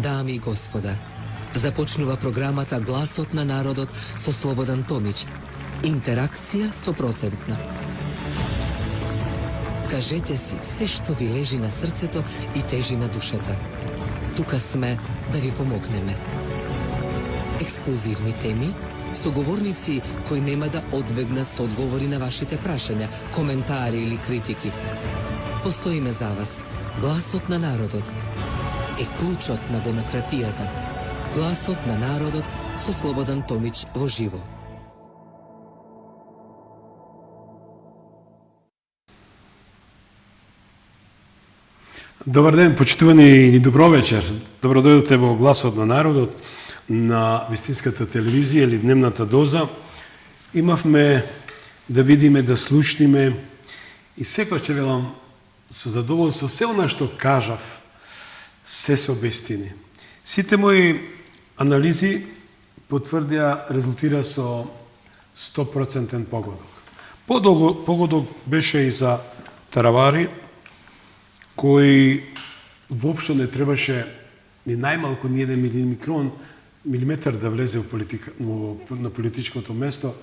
Дами и господа, започнува програмата Гласот на народот со Слободан Томич. Интеракција 100%. Кажете си се што ви лежи на срцето и тежи на душата. Тука сме да ви помогнеме. Ексклузивни теми, соговорници кои нема да одбегнат со одговори на вашите прашања, коментари или критики. Постоиме за вас. Гласот на народот е клучот на демократијата. Гласот на народот со Слободан Томич во живо. Добар ден, почитувани или добро вечер. Добро дојдете во Гласот на народот на вистинската телевизија или дневната доза. Имавме да видиме, да слушниме и секој ќе велам со задоволство се она што кажав, се се обистини. Сите мои анализи потврдија, резултира со 100% погодок. Погодок беше и за Таравари, кој воопшто не требаше ни најмалку ни 1 милиметар да влезе на политичкото место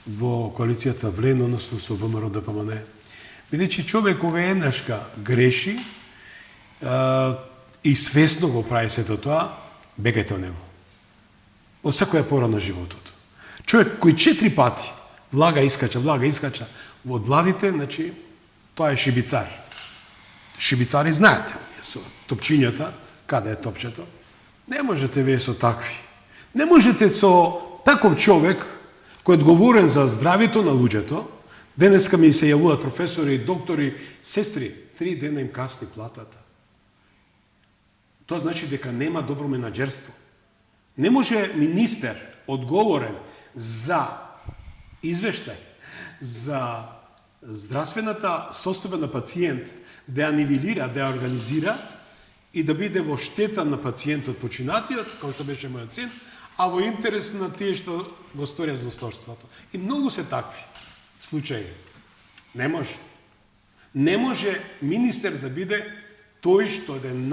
во коалицијата ВЛЕН, односно со ВМРО ДПМН. Бидејќи човек кога еднашка греши и свесно го прави сето тоа, бегајте од него. Од секоја пора на животот. Човек кој 4 пати влага, искача во владите, значи, тоа е шибицар. Шибицари знаете, со топчињата, каде е топчето. Не можете вие со такви. Не можете со таков човек, кој е одговорен за здравјето на луѓето. Денеска ми се јавуваат професори, доктори, сестри, 3 дена им касни платата. Тоа значи дека нема добро менаџерство. Не може министер одговорен за извештај, за здравствената состојба на пациент, да ја нивелира, да ја организира и да биде во штета на пациентот починатиот, кој што беше мојот син, а во интерес на тие што го сторија злосторството. И многу се такви случаи. Не може. Не може министер да биде тој што еден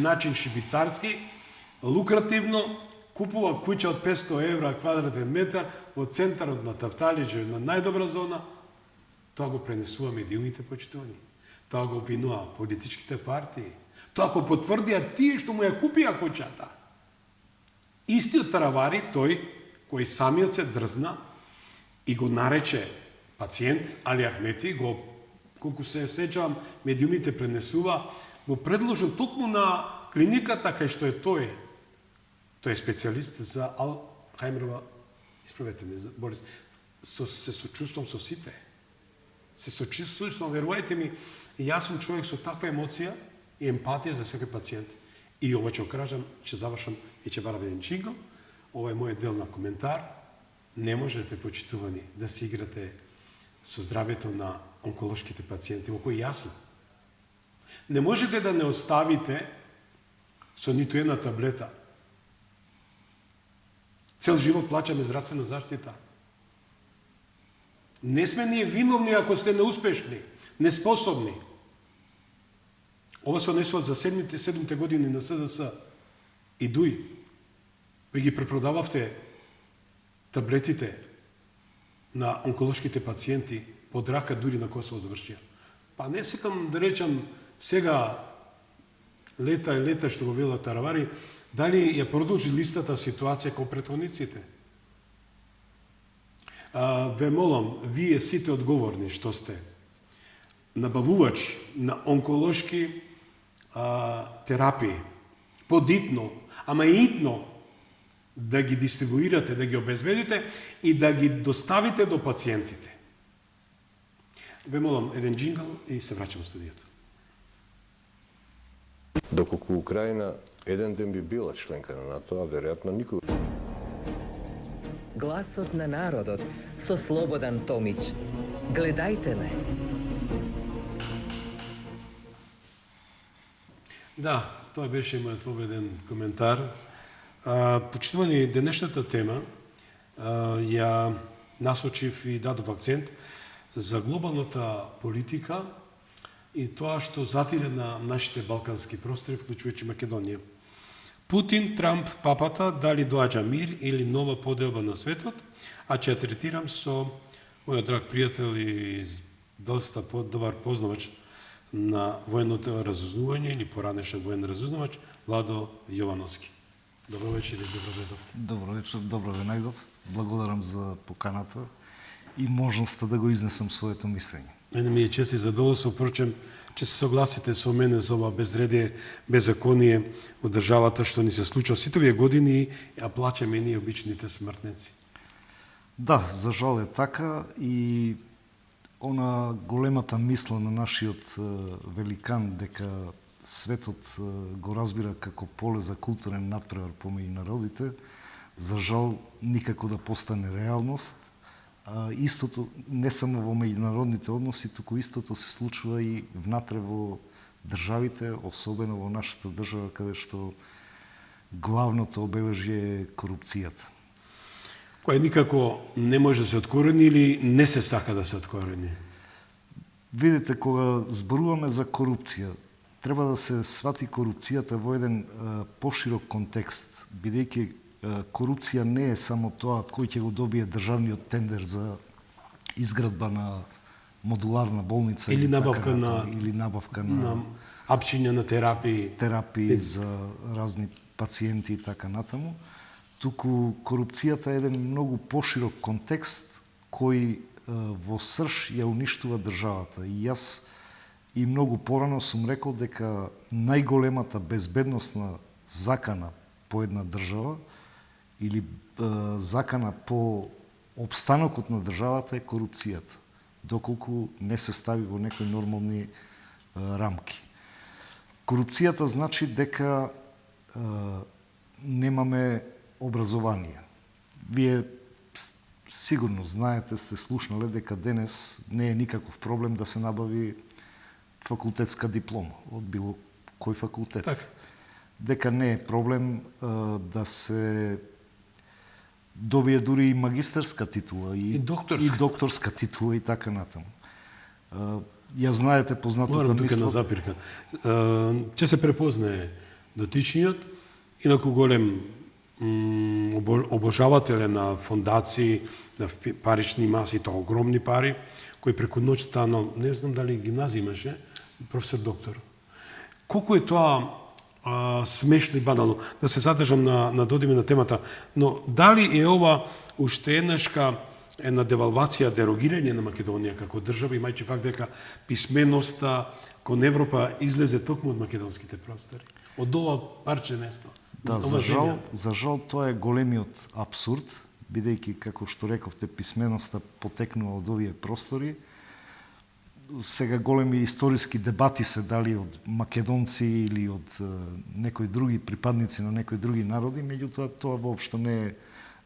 начин шибицарски, лукративно, купува куќа од 500 евра квадратен метар во центарот на Тафталиџе, на најдобра зона, тоа го пренесува медиумите почитувани. Тоа го обвинува политичките партии. Тоа го потврдија тие што му ја купија куќата. Истиот Таравари, тој кој самиот се дрзна и го нарече пациент Али Ахмети, колку се сеќавам, медиумите пренесува, го предложил токму на клиниката кај што е тој. Тој е специјалист за Алцхаймерова, исправете ме, болест. Се сочувствам со сите. Се сочувствам, верувајте ми, јас сум човек со таква емоција и емпатија за секој пациент. И ова ќе окажам, ќе завршам и ќе барам еден джингл. Ова е мојот дел на коментар. Не можете, почитувани, да си играте со здравјето на онколошките пациенти, во кои јас сум. Не можете да не оставите со ниту една таблета. Цел живот плаќаме здравствена заштита. Не сме ние виновни ако сте неуспешни, неспособни. Ова се однесува за 7-те години на СДС и ДУИ. Вие ги препродававте таблетите на онколошките пациенти под рака дури на Косово завршија. Па не секам да речам сега лета што го вела Таравари, дали ја продолжи листата ситуација како претходниците? Ве молам, вие сите одговорни што сте набавувач на онколошки терапии, подитно, ама и итно да ги дистрибуирате, да ги обезбедите и да ги доставите до пациентите. Ве молам еден джингл и се враќам во студиото. Доколку Украина еден ден би била членка на НАТО, а веројатно никој. Гласот на народот со Слободан Томич. Гледајте ме. Да, тоа беше мојот победен коментар. Почитувани, денешната тема ја насочив и дадов акцент за глобалната политика и тоа што затире на нашите балкански простори, вклучувајќи Македонија. Путин, Трамп, папата, дали доаѓа мир или нова поделба на светот, а ќе ја третирам со мојот драг пријател и доста добар познавач на военното разузнавање или поранешен воен разузнавач Владо Јовановски. Добро вечер и добро дојдовте. Добро вечер, добро ве најдов. Благодарам за поканата и можноста да го изнесам своето мислење. Мене ми е чест и задоволство, впрочем, че се согласите со мене за ова безредие, беззаконие во државата што ни се случува сите овие години, а плачеме ние обичните смртници. Да, за жал е така и она големата мисла на нашиот великан дека светот го разбира како поле за културен натпревар помеѓу народите, за жал никако да постане реалност. Истото не само во меѓународните односи, туку истото се случува и внатре во државите, особено во нашата држава, каде што главното обележје е корупцијата. Која никако не може да се откорени или не се сака да се откорени? Видите, кога зборуваме за корупција, треба да се свати корупцијата во еден поширок контекст, бидејќи корупција не е само тоа кој ќе го добие државниот тендер за изградба на модуларна болница или набавка на апчиња на терапии за разни пациенти и така натаму. Туку корупцијата е еден многу поширок контекст кој во срж ја уништува државата. И јас и многу порано сум рекол дека најголемата безбедносна закана по една држава или закана по обстанокот на државата е корупцијата, доколку не се стави во некои нормални рамки. Корупцијата значи дека немаме образование. Вие сигурно знаете, сте слушнале дека денес не е никаков проблем да се набави факултетска диплома од било кој факултет. Так. Дека не е проблем да се добие дури и магистерска титула и докторска титула и така натаму. Ја знаете познатата мисла. Тука на запирка. Ќе се препознае дотичниот, инаку голем обожавател на фондации, на парични маси, тоа огромни пари, кој преку ноќ станал, не знам дали гимназија имаше, професор доктор. Колку е тоа смешно и банално, да се задржам на додиме на темата, но дали е ова уште една девалвација, дерогирање на Македонија како држава, имајќи факт дека писменоста кон Европа излезе токму од македонските простори, од ова парче место. Да, за жал тоа е големиот абсурд, бидејќи, како што рековте, писменоста потекнува од овие простори. Сега големи историски дебати се дали од македонци или од некои други припадници на некои други народи, меѓутоа тоа воопшто не е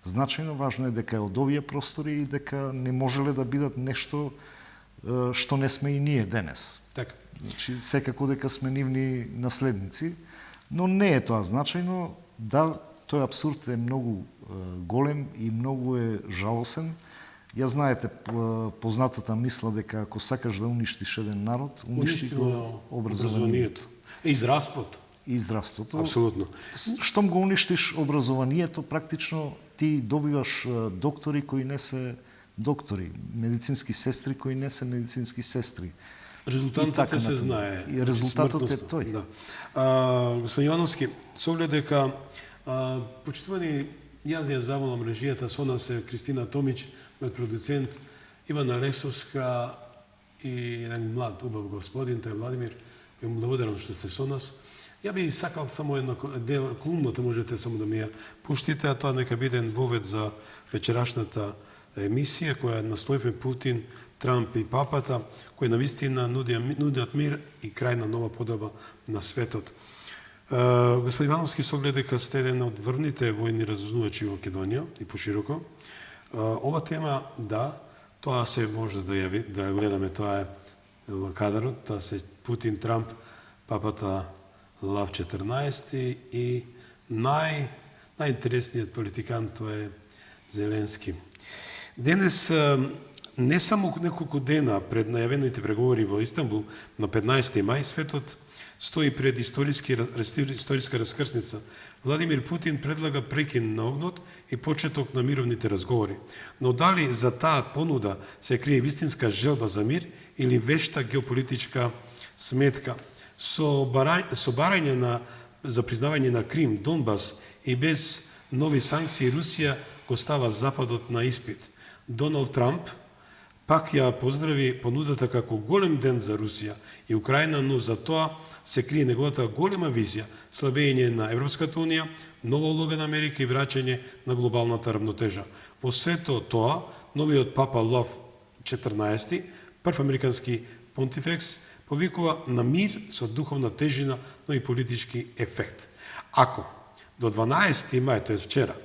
значајно. Важно е дека е од овие простори и дека не можеле да бидат нешто што не сме и ние денес. Така. Значи, секако дека сме нивни наследници, но не е тоа значајно. Да, тој абсурд е многу голем и многу е жалосен. Ја знаете познатата мисла дека ако сакаш да уништиш еден народ, уништи го образованието. И здравството. И здравството. Апсолутно. Штом го уништиш образованието, практично ти добиваш доктори кои не се доктори, медицински сестри кои не се медицински сестри. Резултатот се знае. И резултатот е тој. Да. Господин Јовановски, со оглед дека почитувани, јас ја заволам режијата, со нас е Кристина Томич, мојот продуцент, Ивана Лесовска и еден млад, убав господин, тој Владимир. Ја му благодарам што сте со нас. Ја би сакал само едно клумното, можете само да ми ја пуштите, а тоа нека биде вовед за вечерашната емисија, која настојува Путин, Трамп и папата, кои навистина нудат мир и крај на нова подоба на светот. Господин Ивановски, со оглед дека сте еден од врвните војни разузнавачи во Македонија и пошироко, ова тема, да, тоа се може да ја гледаме, тоа е во кадарот, тоа се Путин, Трамп, папата Лав 14 и најинтересниот политикан тоа е Зеленски. Денес не само неколку дена пред најавените преговори во Истанбул на 15 мај, светот стои пред историска раскрсница. Владимир Путин предлага прекин на огнот и почеток на мировните разговори. Но дали за таа понуда се крие вистинска желба за мир или вешта геополитичка сметка? Со барање за признавање на Крим, Донбас и без нови санкции Русија го става Западот на испит. Доналд Трамп пак ја поздрави понудата како голем ден за Русија и Украина, но за тоа се крие неговата голема визија, слабење на Европската Унија, нова улога на Америка и враќање на глобалната равнотежа. Во сето тоа, новиот папа Лав 14, прв американски понтифекс, повикува на мир со духовна тежина, но и политички ефект. Ако до 12 мај, тоа е вчера,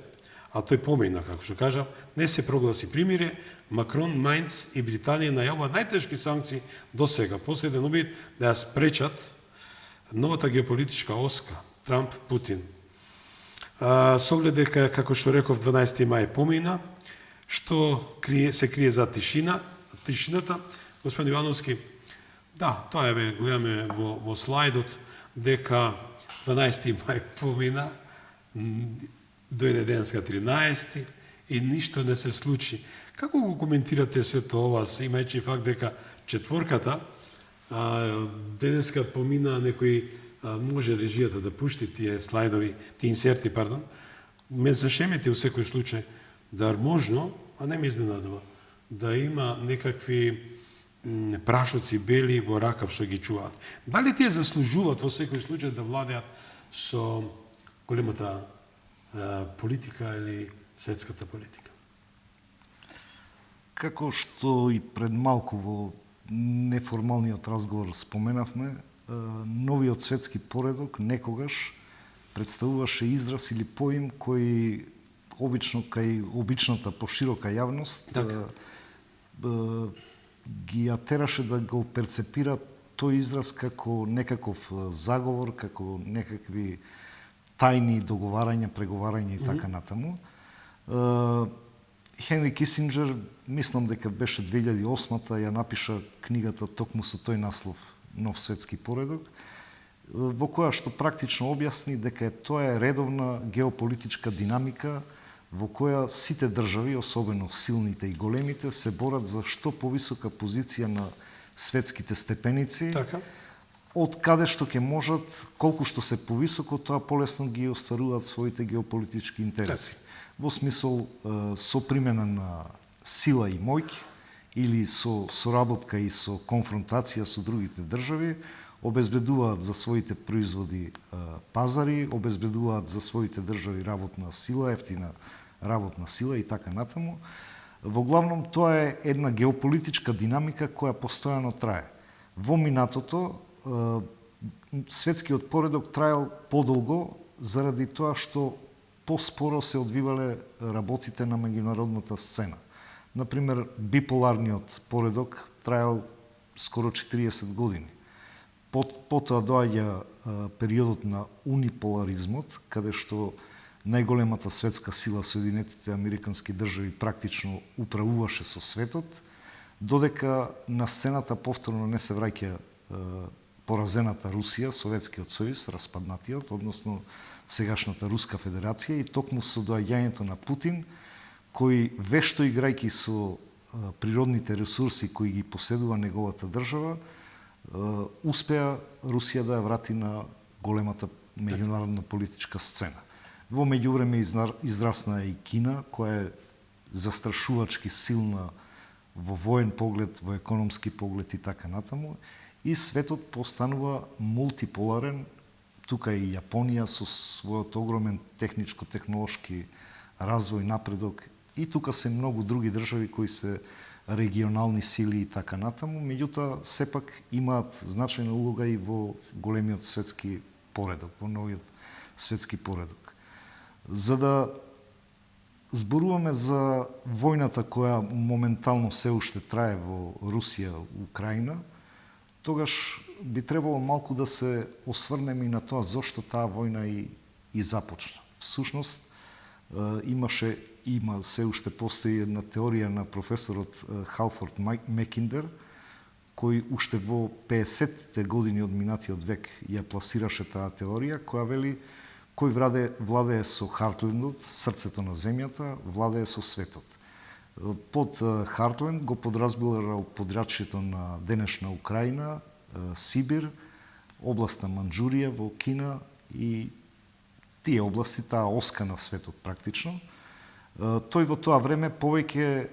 а тој помина, како што кажав, не се прогласи примире, Макрон, Мајнц и Британија најавуваат најтешки санкции до сега, последен обид да ја спречат новата геополитичка оска Трамп-Путин. Со оглед дека, како што реков, 12 мај помина, што се крие за тишината, господин Ивановски, да, тоа е, гледаме во слайдот, дека 12 мај помина, дојде денеска 13 и ништо не се случи. Како го коментирате сето ова, имајќи факт дека четворката денеска помина, некој може режијата да пушти тие слайдови, тие инсерти, пардон, ме зашемете во секој случај да можно, а не ме изненадува, да има некакви прашоци бели во ракав што ги чуваат. Дали тие заслужуваат во секој случај да владеат со големата политика или светската политика? Како што и пред малку во неформалниот разговор споменавме, новиот светски поредок некогаш представуваше израз или поим кој обично кај обичната поширока јавност ги ја тераше да го перцепира тој израз како некаков заговор, како некакви тајни договарања, преговарања и така натаму. Хенри Кисинџер, мислам дека беше 2008-та, ја напиша книгата токму со тој наслов Нов светски поредок, во која што практично објасни дека тоа е редовна геополитичка динамика во која сите држави, особено силните и големите, се борат за што повисока позиција на светските степеници, Така. од каде што ќе можат, колку што се повисоко, тоа полесно ги остваруваат своите геополитички интереси. Во смисол со примена на сила и моќ или со соработка и со конфронтација со другите држави, обезбедуваат за своите производи пазари, обезбедуваат за своите држави работна сила, ефтина работна сила и така натаму. Во главном тоа е една геополитичка динамика која постојано трае. Во минатото светскиот поредок траел подолго заради тоа што поспоро се одвивале работите на меѓународната сцена. Например, биполарниот поредок траел скоро 40 години. Потоа доаѓа периодот на униполаризмот, каде што најголемата светска сила, Соединетите Американски држави, практично управуваше со светот, додека на сцената повторно не се враќа поразената Русија, Советскиот сојуз, распаднатиот, односно сегашната Руска федерација, и токму со доаѓањето на Путин, кој вешто играјќи со природните ресурси кои ги поседува неговата држава, успеа Русија да ја врати на големата меѓународна политичка сцена. Во меѓувреме израсна и Кина, која е застрашувачки силна во воен поглед, во економски поглед и така натаму, и светот постанува мултиполарен, тука и Јапонија со својот огромен техничко-технолошки развој, напредок, и тука се многу други држави кои се регионални сили и така натаму, меѓутоа сепак имаат значајна улога и во големиот светски поредок, во новиот светски поредок. За да зборуваме за војната која моментално се уште трае во Русија, Украина, тогаш би требало малку да се осврнеме и на тоа зошто таа војна и започна. Всушност, имаше има, се уште постои една теорија на професорот Халфорд Мекиндер, кој уште во 50-те години од минатиот век ја пласираше таа теорија, која вели кој владее со Хартлендот, срцето на земјата, владее со светот. Под Хартленд го подразбирал подрачјето на денешна Украина, Сибир, област на Манџурија во Кина и тие области, таа оска на светот практично. Тој во тоа време повеќе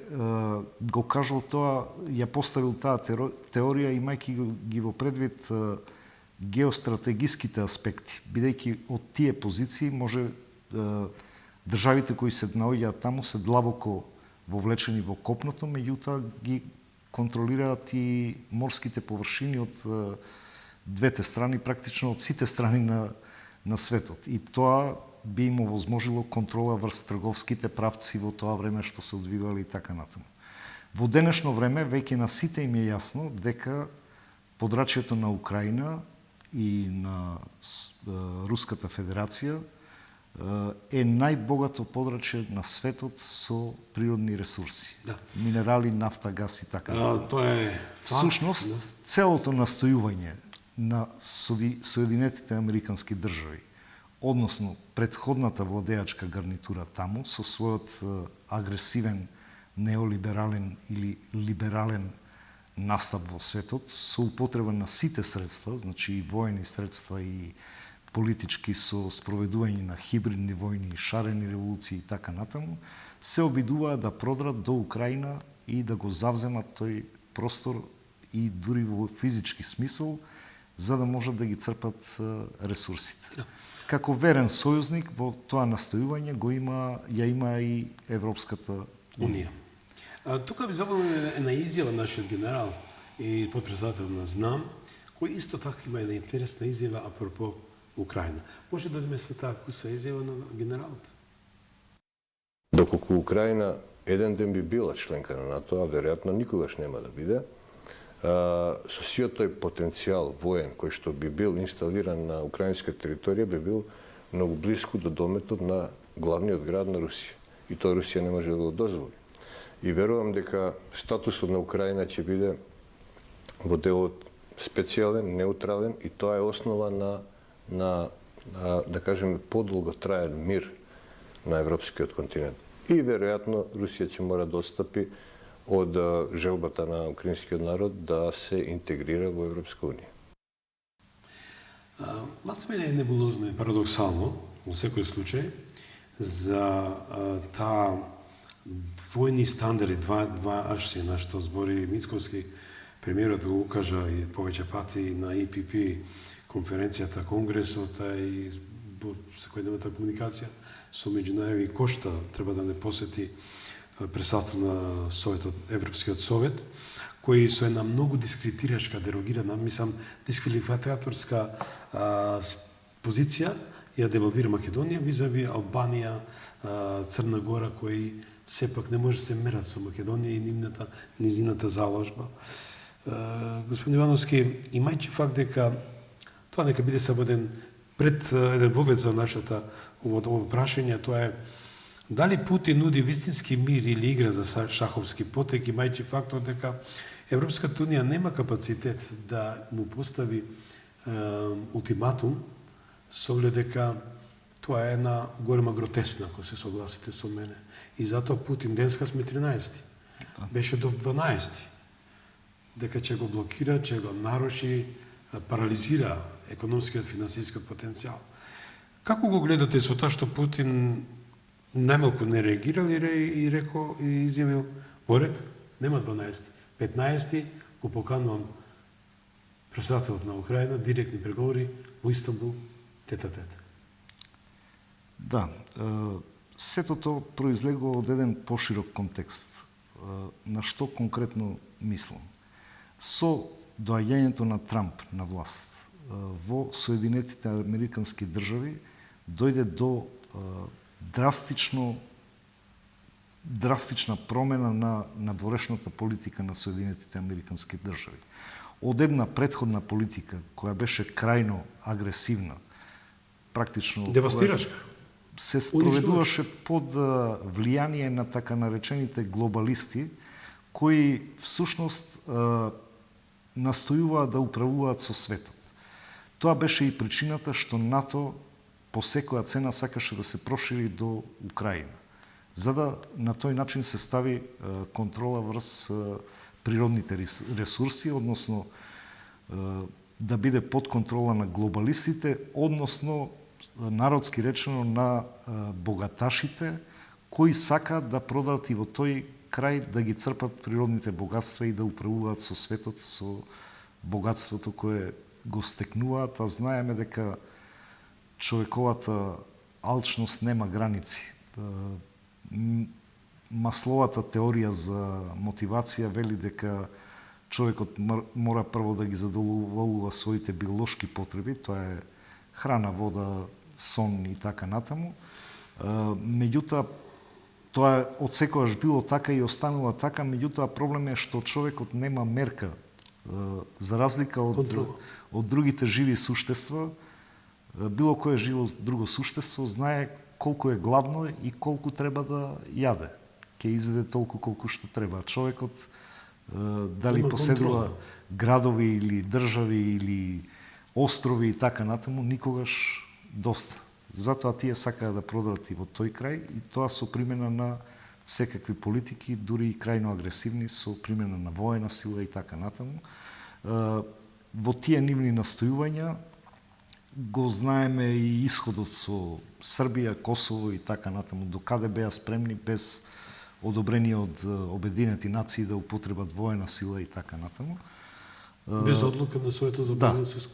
го кажал тоа, ја поставил таа теорија имајќи ги во предвид геостратегиските аспекти, бидејќи од тие позиции може државите кои се наоѓаат таму се длабоко вовлечени во копното, меѓутоа ги контролираат и морските површини од двете страни, практично од сите страни на светот. И тоа би им овозможило контрола врз трговските правци во тоа време што се одвивали и така натаму. Во денешно време веќе на сите им е јасно дека подрачјето на Украина и на Руската Федерација е најбогато подрачје на светот со природни ресурси. Да. Минерали, нафта, газ и така натаму. Тоа е факт. Всушност, целото настојување на Соединетите Американски држави, односно предходната владеачка гарнитура таму, со својот агресивен, неолиберален или либерален настап во светот, со употреба на сите средства, значи и воени средства и политички со спроведување на хибридни војни, шарени револуции и така натаму, се обидуваат да продрат до Украина и да го завземат тој простор и дури во физички смисол, за да можат да ги црпат ресурсите. Како верен сојузник во тоа настојување ја има и Европската Унија. Тука би забавно една изјава нашиот генерал и подпредседател на ЗНАМ, кој исто така има една интересна изјава апропо Украина. Може да одиме со таа куса изјава на генералот? Доколку Украина еден ден би била членка на НАТО, а веројатно никогаш нема да биде, со сиот тој потенцијал воен кој што би бил инсталиран на украинска територија би бил многу блиску до дометот на главниот град на Русија. И тоа Русија не може да го дозволи. И верувам дека статусот на Украина ќе биде во делот специјален, неутрален и тоа е основа на да кажеме подолго траен мир на европскиот континент. И веројатно Русија ќе мора да отстапи од желбата на украинскиот народ да се интегрира во Европска унија. Малце мене е небулозно и парадоксално, во секој случај, за таа двојни стандарди, два арши, на што збори Мицковски, премиерот го укажа и повеќе пати на EPP конференцијата, конгресот и секојдневната комуникација со меѓународи Кошта треба да не посети председател на Советот, Европскиот совет, кој со една многу дискредитирачка, дерогирана, мислам, дисквалификаторска позиција ја девалвира Македонија визави Албанија, Црна Гора, кои сепак не може да се мерат со Македонија и низината заложба. Господин Ивановски, имајќи факт дека тоа нека биде само еден вовед за нашата ово прашање, тоа е дали Путин нуди вистински мир или игра за шаховски потек, имајќи фактот дека Европската унија нема капацитет да му постави ултиматум, со оглед дека тоа е една голема гротесна, ако се согласите со мене. И затоа Путин, денска сме 13. Беше до 12. Дека ќе го блокира, ќе го наруши, парализира економскиот, финансискиот потенцијал. Како го гледате со тоа што Путин најмалку не реагирал и рекол и изјавил поред, нема 12. 15 го поканувам председателот на Украина, директни преговори во Истанбул, тет-а-тет. Да, сето тоа произлегло од еден поширок контекст. На што конкретно мислам? Со доаѓањето на Трамп на власт во Соединетите Американски држави дојде до драстична промена на надворешната политика на Соединетите Американски држави. Од една претходна политика која беше крајно агресивна, практично девастирачка. се спроведуваше под влијание на така наречените глобалисти, кои всушност настојуваат да управуваат со светот. Тоа беше и причината што НАТО по секоја цена сакаше да се прошири до Украина, за да на тој начин се стави контрола врз природните ресурси, односно да биде под контрола на глобалистите, односно народски речено на богаташите, кои сакаат да продадат и во тој крај да ги црпат природните богатства и да управуваат со светот, со богатството кое го стекнуваат, а знаеме дека човековата алчност нема граници. Масловата теорија за мотивација вели дека човекот мора прво да ги задоволува своите биолошки потреби, тоа е храна, вода, сон и така натаму. Меѓутоа, тоа од секогаш било така и останува така, меѓутоа проблем е што човекот нема мерка, за разлика од другите живи суштества. Било кое живо друго суштество знае колку е гладно и колку треба да јаде. Ќе изеде толку колку што треба. Човекот дали поседува градови или држави или острови и така натаму, никогаш доста. Затоа тие сакаат да продадат и во тој крај, и тоа со примена на секакви политики, дури и крајно агресивни, со примена на воена сила и така натаму. Во тие нивни настојувања го знаеме и исходот со Србија, Косово и така натаму, докаде беа спремни без одобрение од Обединети нации да употребат воена сила и така натаму. Без одлука на Советот за одбрана се...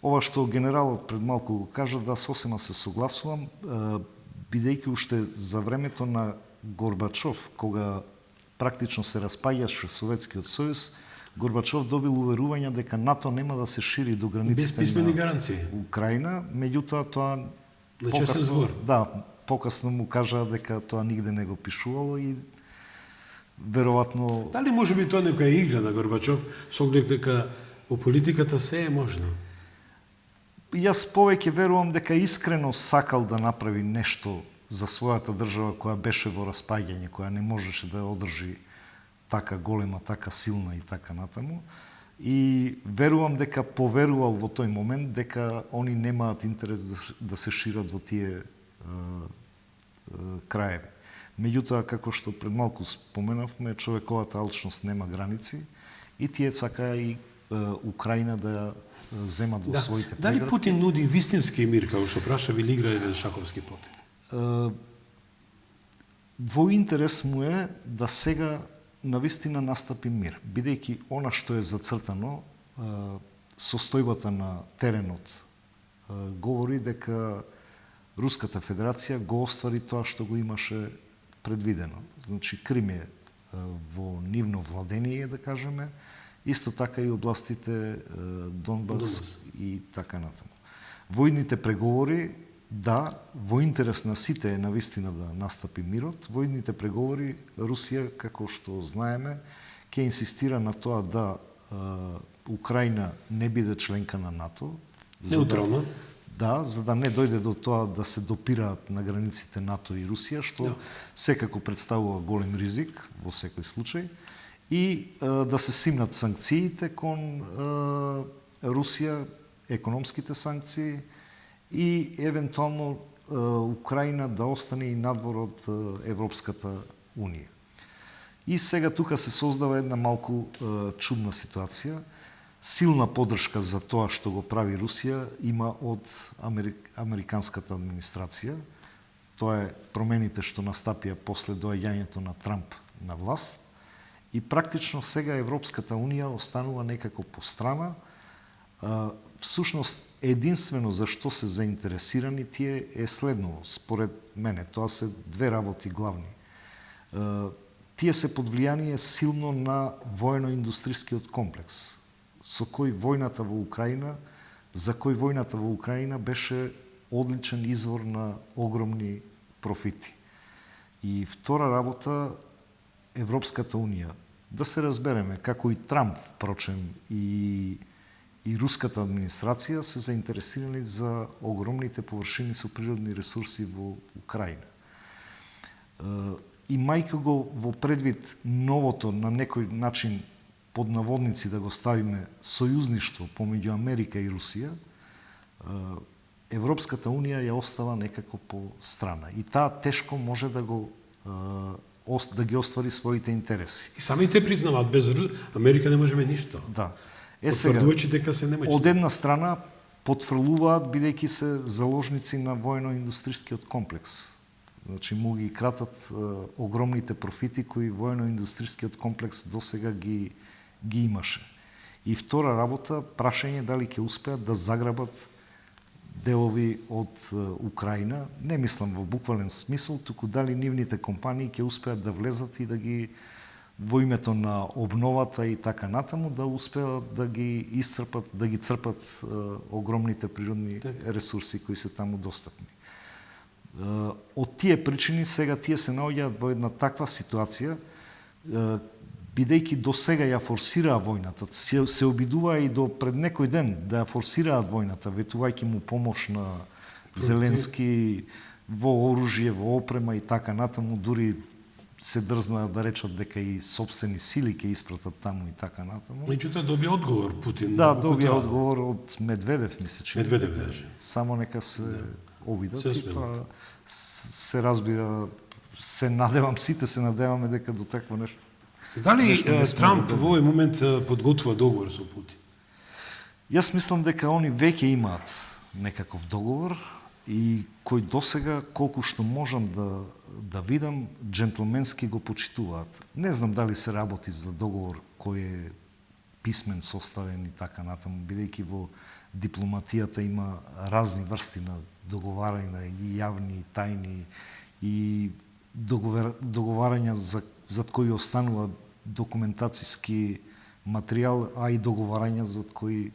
Ова што генералот пред малку го кажа, да, сосема се согласувам, бидејќи уште за времето на Горбачов, кога практично се распаѓаше Советскиот сојуз, Горбачов добил уверување дека НАТО нема да се шири до границите на Украина, меѓутоа тоа покасно му кажа дека тоа нигде не го пишувало и веројатно... Дали може би тоа некоја игра на Горбачов, со оглед дека во политиката се е можно? Јас повеќе верувам дека искрено сакал да направи нешто за својата држава која беше во распаѓање, која не можеше да одржи така голема, така силна и така натаму. И верувам дека поверувал во тој момент дека они немаат интерес да се шират во тие краеви. Меѓутоа, како што пред малку споменавме, човековата алчност нема граници и тие сакаа и Украина да земат во своите преградки. Дали Путин нуди вистински мир, како што праша, или игра еден шаковски потек? Во интерес му е да сега навистина настапи мир, бидејќи она што е зацртано, состојбата на теренот говори дека Руската Федерација го оствари тоа што го имаше предвидено. Значи, Крим е во нивно владение, да кажеме, исто така и областите Донбас и така натаму. Војните преговори, да, во интерес на сите е навистина да настапи мирот. Војните преговори, Русија, како што знаеме, ќе инсистира на тоа да Украина не биде членка на НАТО. Неутрална. Да, за да не дојде до тоа да се допираат на границите НАТО и Русија, што секако представува голем ризик во секој случај, и да се симнат санкциите кон Русија, економските санкции, и евентуално Украина да остане и надвор од Европската Унија. И сега тука се создава една малку чудна ситуација. Силна поддршка за тоа што го прави Русија има од американската администрација. Тоа е промените што настапија после доаѓањето на Трамп на власт. И практично сега Европската Унија останува некако по страна. Всушност, единствено за што се заинтересирани тие е следново, според мене. Тоа се две работи главни. Тие се под влијание силно на воено-индустрискиот комплекс, со кој војната во Украина, за кој војната во Украина беше одличен извор на огромни профити. И втора работа, Европската Унија, да се разбереме, како и Трамп, впрочем, и и руската администрација се заинтересирани за огромните површини со природни ресурси во Украина. Имајќи го во предвид новото, на некој начин под наводници да го ставиме, сојузништво помеѓу Америка и Русија, Европската Унија ја остава некако по страна. И таа тешко може да ги оствари своите интереси. И самите признаваат, без Америка не можеме ништо. Да. Сега, дека се немојче. Од една страна потврлуваат, бидејќи се заложници на воено-индустрискиот комплекс. Значи, му ги кратат огромните профити кои воено-индустрискиот комплекс досега ги имаше. И втора работа, прашање дали ќе успеат да заграбат делови од Украина, не мислам во буквален смисол, туку дали нивните компании ќе успеат да влезат и да ги во името на обновата и така натаму, да успеат да ги исцрпат, да ги црпат огромните природни ресурси кои се таму достапни. Од тие причини сега тие се наоѓаат во една таква ситуација, бидејќи до сега ја форсираа војната, се обидуваа и до пред некој ден да ја форсираат војната, ветувајќи му помош на Зеленски во оружје, во опрема и така натаму, дури се дрзнаа да речат дека и сопствени сили ќе испратат таму и така натаму. Меѓутоа добија одговор Путин. Да, добија одговор од Медведев, мисля, че. Медведев беше. Само нека се обидат и тоа се разбира, се надевам, сите се надеваме дека до такво нешто. Дали Трамп во овој момент подготвува договор со Путин? Јас мислам дека они веќе имаат некаков договор и кој досега, колку што можам да видам, джентлменски го почитуваат. Не знам дали се работи за договор кој е писмен, составен и така натаму, бидејќи во дипломатијата има разни врсти на договарања, и јавни, и тајни, и договарања зад кои останува документацијски материјал, а и договарања зад кои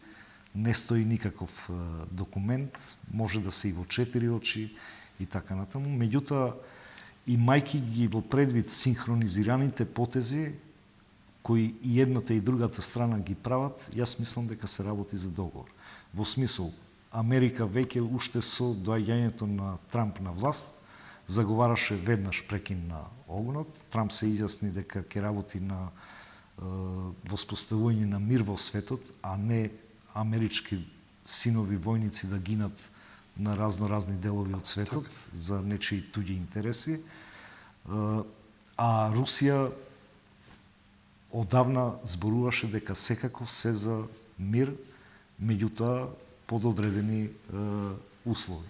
не стои никаков документ, може да се и во 4 очи и така натаму. Меѓутоа, имајќи ги во предвид синхронизираните потези кои и едната и другата страна ги прават, јас мислам дека се работи за договор. Во смисол, Америка веќе уште со доаѓањето на Трамп на власт заговараше веднаш прекин на огнот. Трамп се изјасни дека ќе работи на воспоставување на мир во светот, а не амерички синови војници да гинат на разни делови од светот за нечии туѓи интереси. А Русија одавна зборуваше дека секако се за мир, меѓутоа под одредени услови.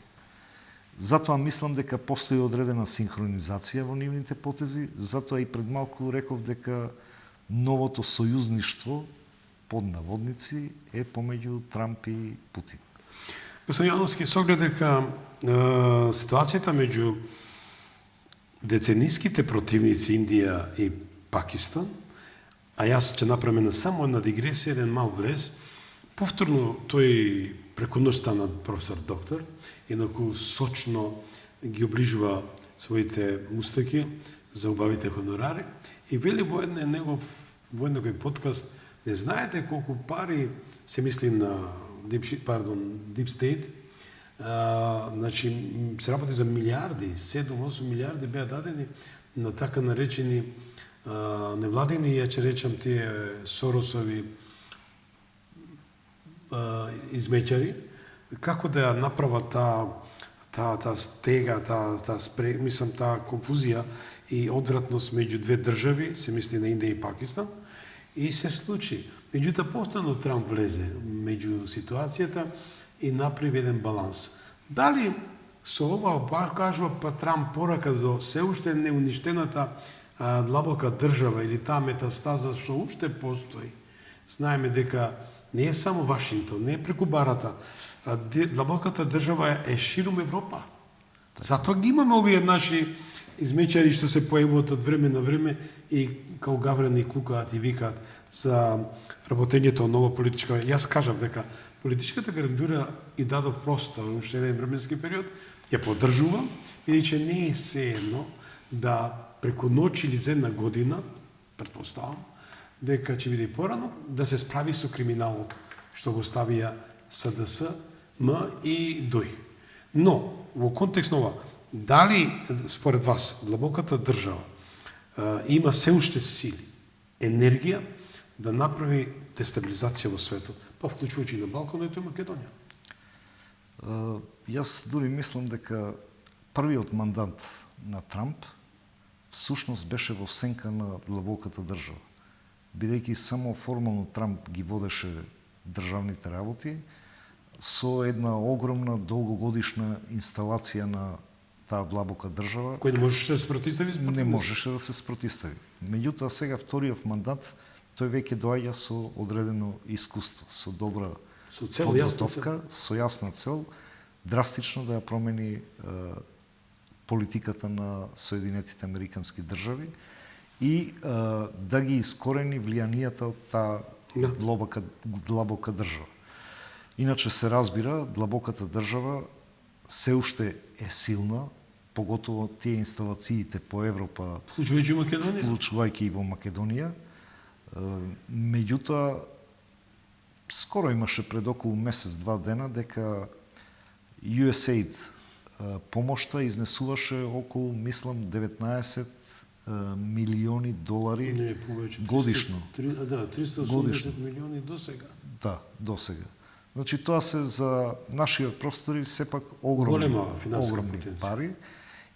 Затоа мислам дека постои одредена синхронизација во нивните потези, затоа и пред малку реков дека новото сојузништво под наводници е помеѓу Трамп и Путин. Господин Јановски, со оглед дека ситуацијата меѓу децениските противници Индија и Пакистан, а јас ќе направам само една дигресија, еден мал влез, повторно тој преку ноќ стана професор доктор, инаку сочно ги оближува своите мустаки за убавите хонорари и вели во некој подкаст, не знаете колку пари се мисли на Deep State, значи се работи за милиарди, 7-8 милиарди беа дадени на така наречени невладини, ја ќе речам тие Соросови измеќари, како да ја направат таа стега, мислам таа конфузија и одвратност меѓу две држави, се мисли на Индија и Пакистан, и се случи. Меѓутоа, повторно Трамп влезе меѓу ситуацијата и направи еден баланс. Дали со ова кажува Трамп порака до се уште неуништената длабока држава или таа метастаза што уште постои? Знаеме дека не е само Вашингтон, не е преку барата, длабоката држава е ширум Европа. Затоа ги имаме овие наши измеќари што се појавуваат од време на време и као гаврени клукаат и викаат за работењето нова политичка. Јас кажав дека политичката гарнитура и дадов проста уште еден временски период, ја поддржувам, бидејќи не е сеедно да преку ноќ или за една година, претпоставам, дека ќе биде порано, да се справи со криминалот што го ставија СДС, М и ДОИ. Но, во контекст на ова, дали, според вас, длабоката држава има се уште сили, енергија да направи дестабилизација во светот, па вклучувајќи и на Балканот и Македонија? Јас дури мислам дека првиот мандат на Трамп всушност беше во сенка на длабоката држава. Бидејќи само формално Трамп ги водеше државните работи, со една огромна долгогодишна инсталација на таа длабока држава. Кој не можеше да се спротистави? Не можеше да се спротистави. Меѓутоа сега вториот мандат тој веќе доаѓа со одредено искуство, со добра Со цел, подготовка, со јасна цел, драстично да ја промени политиката на Соединетите Американски држави и да ги искорени влијанијата од таа длабока држава. Иначе се разбира, длабоката држава се уште е силна, поготово тие инсталациите по Европа, Вклучувајќи Македонија? вклучувајќи и во Македонија. Меѓутоа, скоро имаше пред околу месец-два дена дека USAID помошта изнесуваше околу, мислам, 19 милиони долари Не, повеќе. годишно. 380 милиони до сега. Да, до сега. Значи, тоа се за нашиот простори сепак огромни потенција. пари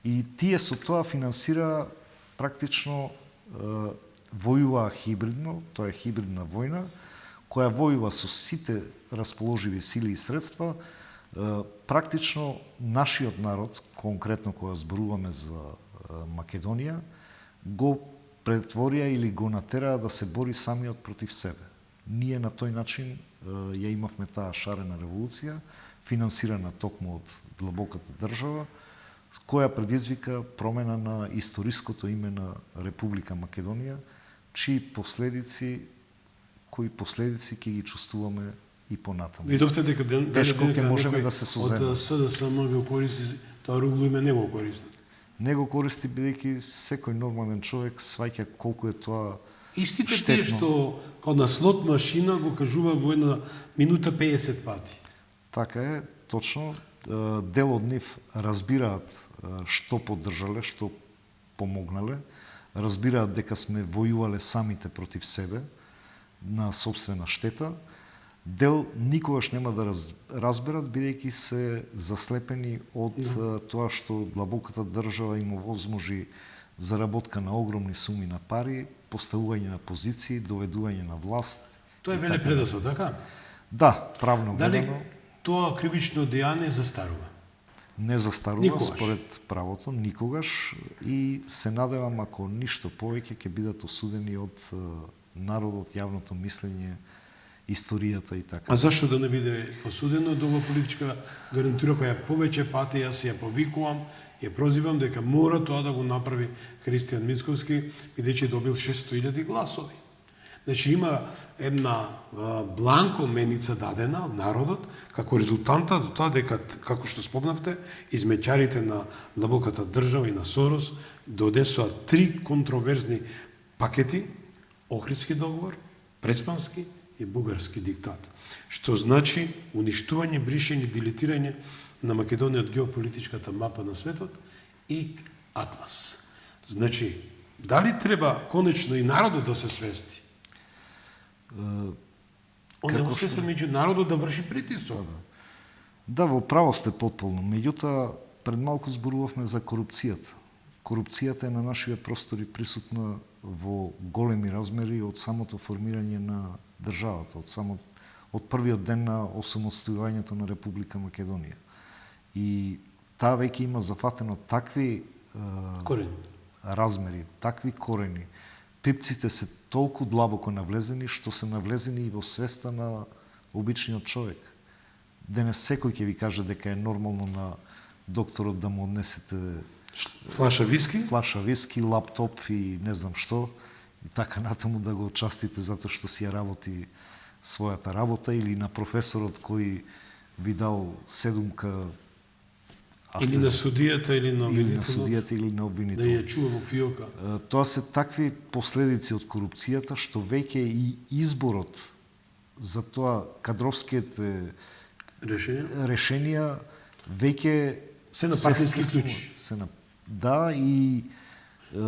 и тие со тоа финансира практично војува хибридно, тоа е хибридна војна, која војува со сите расположиви сили и средства, практично нашиот народ, конкретно кога зборуваме за Македонија, го претворија или го натераа да се бори самиот против себе. Ние на тој начин ја имавме таа шарена револуција, финансирана токму од длабоката држава, која предизвика промена на историското име на Република Македонија, чии последици ќе ги чувствуваме и понатаму. Видовте дека тешко ќе можеме да се соземе. Од СДСМ го користи тоа ругло име, не го користи. Не го користи бидејќи секој нормален човек сваќа колку е тоа Истите штетно. тие што кога на слот машина го кажува во една минута 50 пати. Така е, точно. Дел од нив разбираат што поддржале, што помогнале, разбираат дека сме војувале самите против себе на собствена штета. Дел никогаш нема да разберат, бидејќи се заслепени од тоа што длабоката држава им овозможи заработка на огромни суми на пари, поставување на позиции, доведување на власт. Тоа е веле предосо, така? Да, правно Дали гледано. тоа кривично дејание застарува? Не застарува Никогаш. според правото, никогаш, и се надевам ако ништо повеќе ќе бидат осудени од народот, јавното мислење, историјата и така. А зашто да не биде осудено од ова политичка гарнитура која повеќе пати јас ја повикувам, ја прозивам дека мора тоа да го направи Христијан Мицковски, бидејќи добил 600.000 гласови. Значи има една бланко меница дадена од народот како резултанта до тоа дека, како што спомнавте, измеќарите на длабоката држава и на Сорос донесоа 3 контроверзни пакети: Охридски договор, Преспански и Бугарски диктат. Што значи уништување, бришење, делетирање на Македонија од геополитичката мапа на светот и Атлас. Значи, дали треба конечно и народот да се свести? Он не се меѓу народот да врши притисок. Да, во право сте потполно. Меѓутоа, пред малку зборувавме за корупцијата. Корупцијата е на нашиот простори присутна во големи размери од самото формирање на државата, од првиот ден на осамостојувањето на Република Македонија. И таа веќе има зафатено такви размери, такви корени. Пипците се толку длабоко навлезени, што се навлезени и во свеста на обичниот човек. Денес секој ќе ви каже дека е нормално на докторот да му однесете флаша виски, лаптоп и не знам што, и така натаму да го частите затоа што си ја работи својата работа, или на професорот кој ви дал седумка или на судијата или на обвинителот. Да ја чува во фиока. Тоа се такви последици од корупцијата што веќе и изборот затоа кадровските Решение? решенија веќе Се на партиски стеснуваат. клучи. Да, и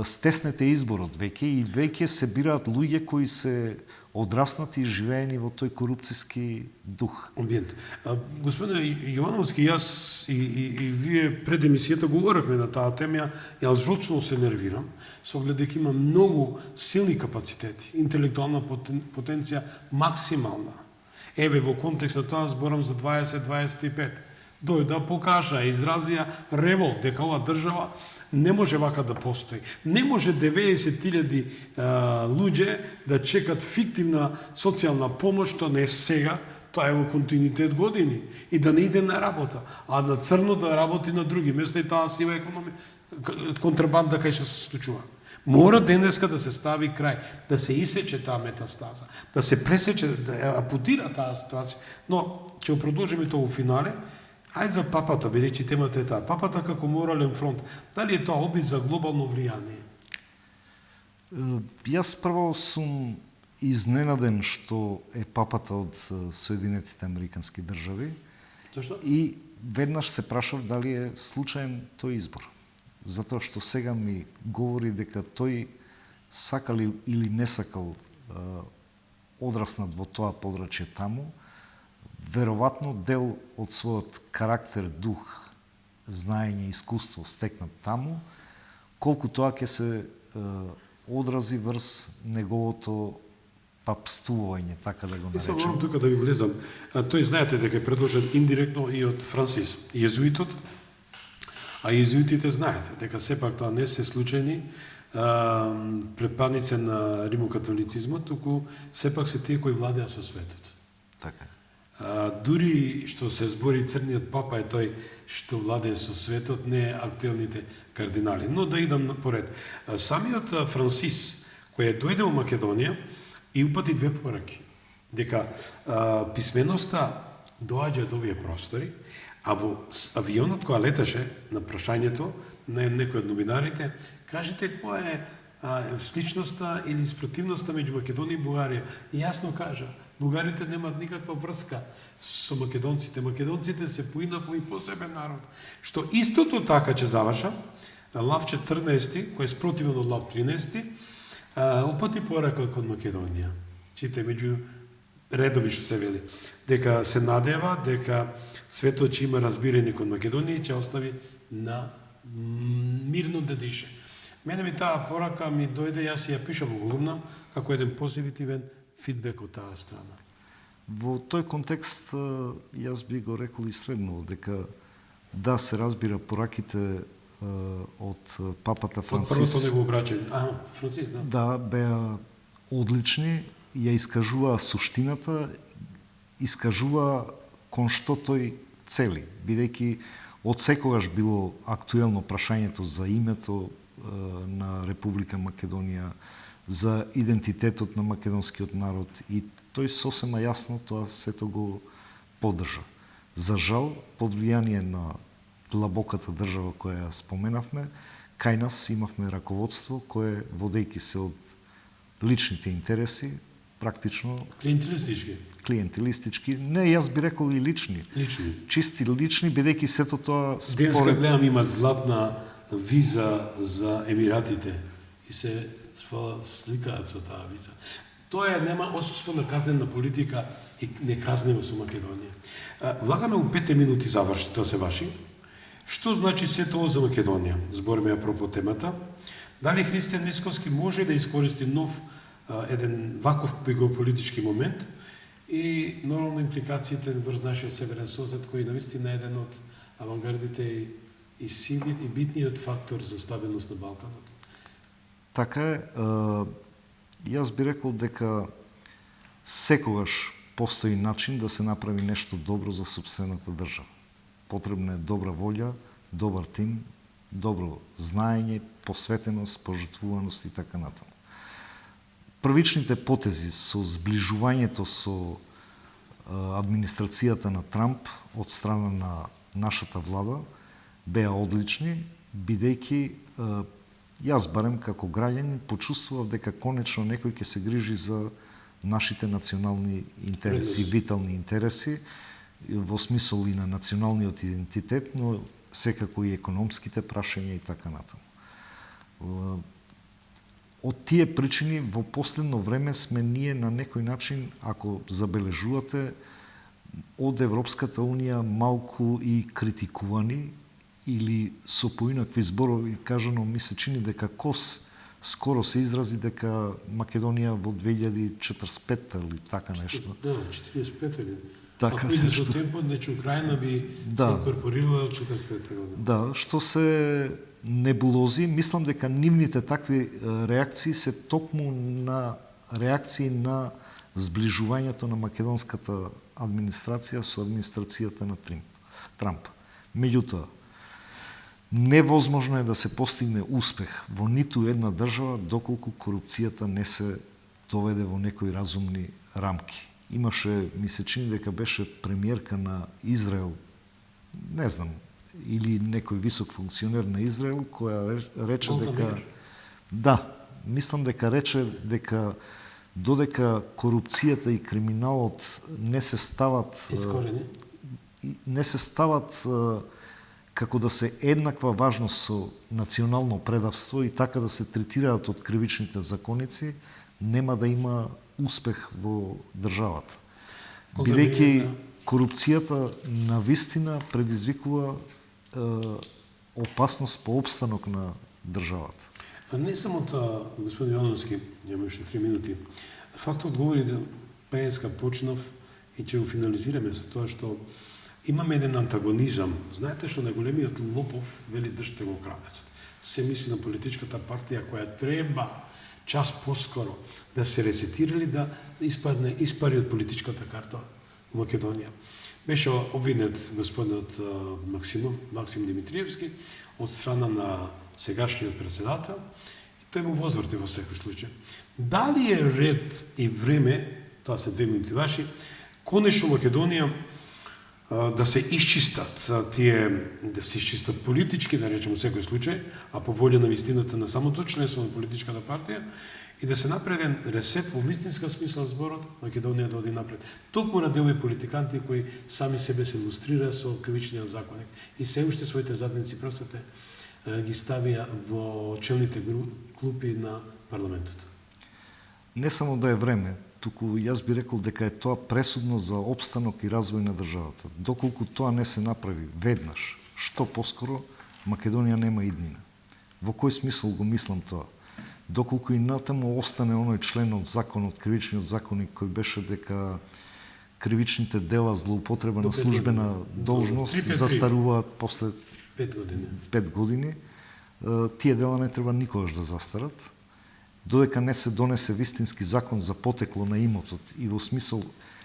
стеснете изборот веќе и веќе се бираат луѓе кои се одраснати и живеени во тој корупцијски дух. Амбиент. Господине Јовановски, јас и вие пред емисијата говоревме на таа тема, јас жочно се нервирам, со оглед дека има многу силни капацитети, интелектуална потенција максимална. Еве во контекст на тоа зборам за 2025. Дојда, покажа, изразија револт дека оваа држава не може вака да постои. Не може 90.000 луѓе да чекат фиктивна социјална помош, што не е сега, тоа е во континуитет години, и да не иде на работа, а на црно да работи на други места, и таа сива економија, контрабанда кај што се случува. Мора денеска да се стави крај, да се исече таа метастаза, да се пресече, да ја апутира таа ситуација. Но, ќе го продолжиме тоа во финале. Ајде за папата, бидејќи темата е таа. Папата како морален фронт, дали е тоа обид за глобално влијание? Јас прво сум изненаден што е папата од Соединетите Американски држави. Зашто? И веднаш се прашав дали е случаен тој избор. Затоа што сега ми говори дека тој сакал или не сакал одраснат во тоа подрачје таму, веројатно дел од својот карактер, дух, знаење, искуство стекнат таму, колку тоа ќе се одрази врз неговото папствување, така да го Мислам, наречем. морам тука да ви влезам. Тој знаете дека е предложен индиректно и од Франсис, језуитот, а језуитите знаете дека сепак тоа не се случајни препаници на римокатолицизмот, туку сепак се тие кои владеа со светот. Така е. Дури што се збори црниот папа е тој што владее со светот, не актуелните кардинали. Но да идам поред. Самиот Франсис, кој дојде во Македонија, и упати две пораки. Дека писменоста доаѓа до овие простори, а во авионот која леташе на прашањето на некој од новинарите, кажете која е сличноста или спротивноста меѓу Македонија и Бугарија. И јасно кажа, бугарите немаат никаква врска со македонците. Македонците се поинакови посебен народ. Што истото така ќе завршам, Лав 14, кој е спротивен од Лав 13, упати порака кон Македонија. Чите меѓу редови што се вели, дека се надева дека светот ќе има разбирање кон Македонија и ќе остави на мирно да дише. Мене ми таа порака ми дојде, јас ја пишав во колумна, како еден позитивен фидбек од таа страна. Во тој контекст јас би го рекол и следно, дека да се разбира пораките од папата Франсис. Од првото негово обраќање. Франсис, да. Да, беа одлични, ја искажуваа суштината, искажуваа кон што тој цели, бидејќи од секогаш било актуелно прашањето за името на Република Македонија, за идентитетот на македонскиот народ, и тој сосема јасно тоа сето го поддржа. За жал, под влијание на длабоката држава која споменавме, кај нас имавме раководство кое, водејќи се од личните интереси, практично клиентелистички, не, јас би рекол и лични. Чисти лични, бидејќи сето тоа Денеска гледам имат златна виза за Емиратите и се сликаат со таа виза. Тоа нема осуство на казнена политика и неказнево со Македонија. Влагаме у 5 минути заврши, тоа се ваши. Што значи се тоа за Македонија? Збориме апропо темата. Дали Христијан Мицкоски може да искористи нов еден ваков геополитички момент и нормално импликациите врз нашиот северен сосед, кој навистина е еден од авангардите и сили и битниот фактор за стабилност на Балканот? Така е. Јас би рекол дека секогаш постои начин да се направи нешто добро за сопствената држава. Потребна е добра волја, добар тим, добро знаење, посветеност, пожртвуваност и така натаму. Првичните потези со зближувањето со администрацијата на Трамп од страна на нашата влада беа одлични, бидејќи јас барем како граѓанин почувствував дека конечно некој ќе се грижи за нашите национални интереси, витални интереси, во смисол и на националниот идентитет, но секако и економските прашања и така натаму. Од тие причини во последно време сме ние на некој начин, ако забележувате, од Европската Унија малку и критикувани или со поинакви зборови кажано, ми се чини дека Кос скоро се изрази дека Македонија во 2045 или така нешто. Да, 45 или. Така ако иде нешто. со темпот, значи Украина би се инкорпорирала 45 година. Да, што се небулози, мислам дека нивните такви реакции се токму на реакции на зближувањето на македонската администрација со администрацијата на Трамп. Меѓутоа, невозможно е да се постигне успех во ниту една држава доколку корупцијата не се доведе во некои разумни рамки. Имаше, ми се чини дека беше премиерка на Израел, не знам, или некој висок функционер на Израел, која рече дека... Да, мислам дека рече дека додека корупцијата и криминалот не се стават... Искорени? Не се стават како да се еднаква важност со национално предавство и така да се третираат од кривичните законици, нема да има успех во државата. Бидејќи корупцијата навистина предизвикува опасност по обстанок на државата. А не само тоа, господин Јовановски, немаше 3 минути. Фактот говори да Пејеска почнав и ќе го финализираме со тоа што имаме еден антагонизам. Знаете што најголемиот лопов вели држте го крадецот. Се мисли на политичката партија која треба час поскоро да се ресетирали да испари од политичката карта во Македонија. Беше обвинет господинот Максим Димитриевски од страна на сегашниот председател и тој му возврати во секој случај. Дали е ред и време, тоа се 2 минути ваши, конечно Македонија да се изчистат политички, да речем, во секој случај, а по волја на вистината на самото членство на политичката партија, и да се направи еден ресет во вистинска смисла зборот, Македонија да оди напред. Токму ради овие политиканти кои сами себе се илустрира со кривичниот законник и се уште своите задници просвете ги ставија во челните клупи на парламентот. Не само да е време, туку јас би рекол дека е тоа пресудно за опстанок и развој на државата. Доколку тоа не се направи веднаш, што поскоро, Македонија нема иднина. Во кој смисол го мислам тоа? Доколку и натаму остане оној член од законот, кривичниот законник, кој беше дека кривичните дела злоупотреба на службена должност застаруваат после 5 години. Тие дела не треба никогаш да застарат, додека не се донесе вистински закон за потекло на имотот и во смисол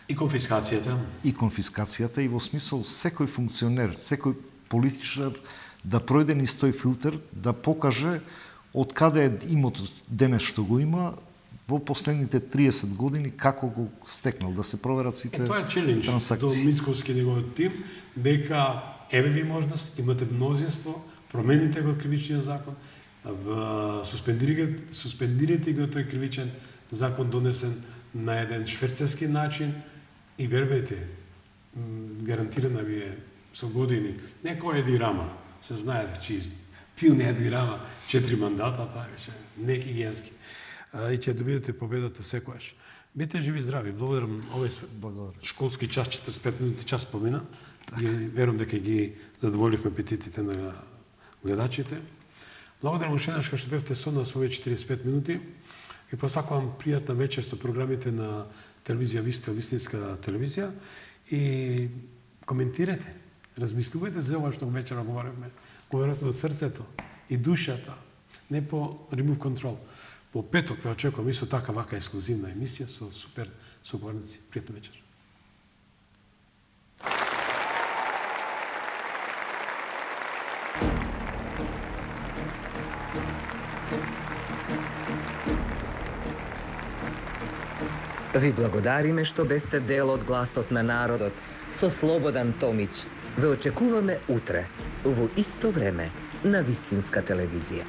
и конфискацијата и во смисол секој функционер, секој политичар да пројде низ тој филтер, да покаже од каде е имотот денес што го има во последните 30 години, како го стекнал, да се проверат сите транзакции. Тоа е челендж до Мицковски неговиот тим, дека еве ви можност, имате мнозинство, промените го кривичниот закон, суспендирате го тој кривичен закон донесен на еден шверцерски начин и вервајте, гарантирана ви е со години. Некој Еди Рама, се знае че пил не Еди Рама 4 мандата, тоа беше некигенски. И ќе добидете победата секојаш. Бите живи и здрави. Благодарам овој школски час, 45 минути час помина. И верувам дека ги задоволивме апетитите на гледачите. Благодарам уште еднаш што бевте со нас во овие 45 минути и посакувам пријатна вечер со програмите на телевизија Вистел, вистинска телевизија и коментирате, размислувајте за ова што вечера говоревме. Говоревме од срцето и душата, не по remove control. По петок ве очекувам исто така вака ексклузивна емисија со супер соговорници. Пријатна вечер. Ви благодариме што бевте дел од гласот на народот со Слободан Томич. Ве очекуваме утре, во исто време, на Вистинска телевизија.